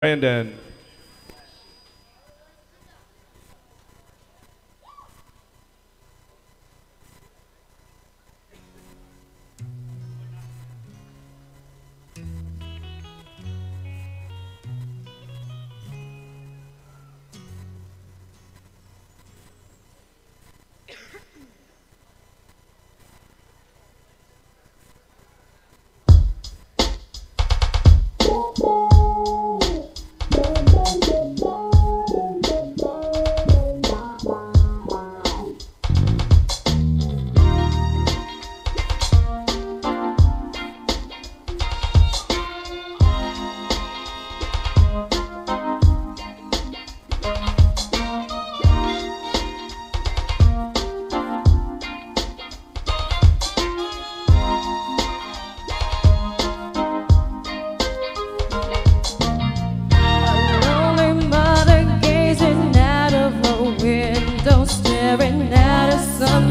Brandon.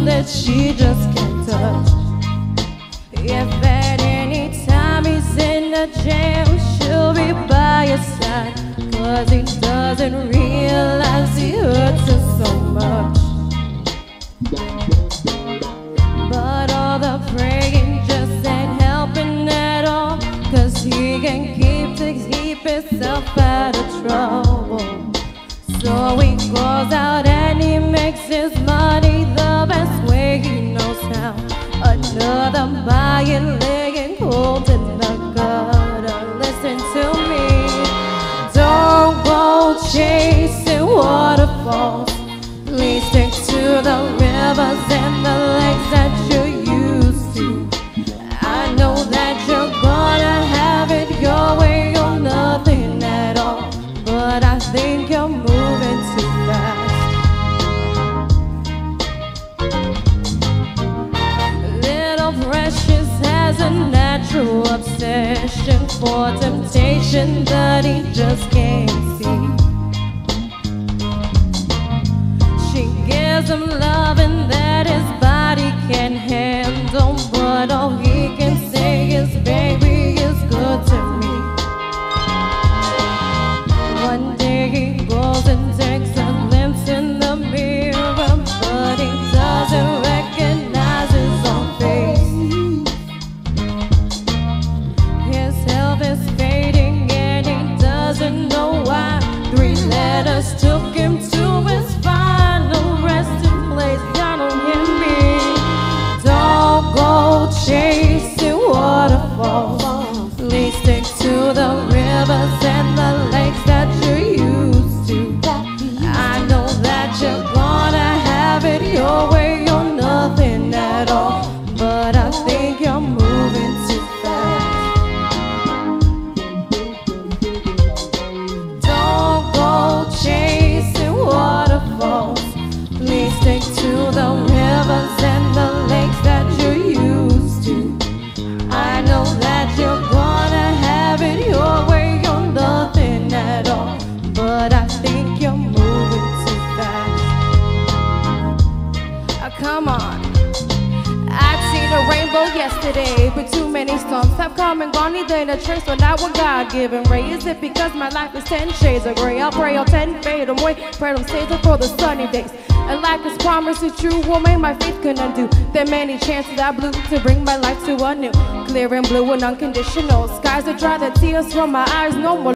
That she just can't touch. If at any time he's in a jam, she'll be by his side, 'cause he doesn't realize he hurts her so much. But all the praying just ain't helping at all, 'cause he can keep himself out of trouble. So he goes out and he makes his money the best way he knows how. Another buying, laying cold in the gutter. Listen to me. Don't go chasing waterfalls. Please stick to the rivers and the lakes that you're used to. I know that you're gonna have it your way or nothing at all, but I think you're moving too fast. Little Precious has a natural obsession for temptation that he just can't see. She gives him loving that his body can't handle, but all he can say is, baby, is good to me. One day he goes and takes a glimpse in the mirror, but he doesn't recognize his own face. His health is fading and he doesn't know why. 3 letters took him to his final resting place. Y'all don't hear me. Don't go chasing waterfalls. Please stick to the rivers and the lakes that you're used to. I know that you're gonna have it your way or nothing at all, but I think you're moving too fast. Don't go chasing waterfalls. Please stick to the rivers and the lakes that you're used to. I know that you're gonna have it your way or nothing at all, but I think you're moving too fast. Come on. I've seen a rainbow yesterday, but too many storms have come and gone, neither in a trace but not one God-given ray. Is it because my life is 10 shades of gray? I'll pray all 10 fade away, pray them stays for the sunny days. And like this promise is true, will make my faith can undo. There are many chances I blew to bring my life to a new, clear and blue and unconditional. Skies are dry, the tears from my eyes no more.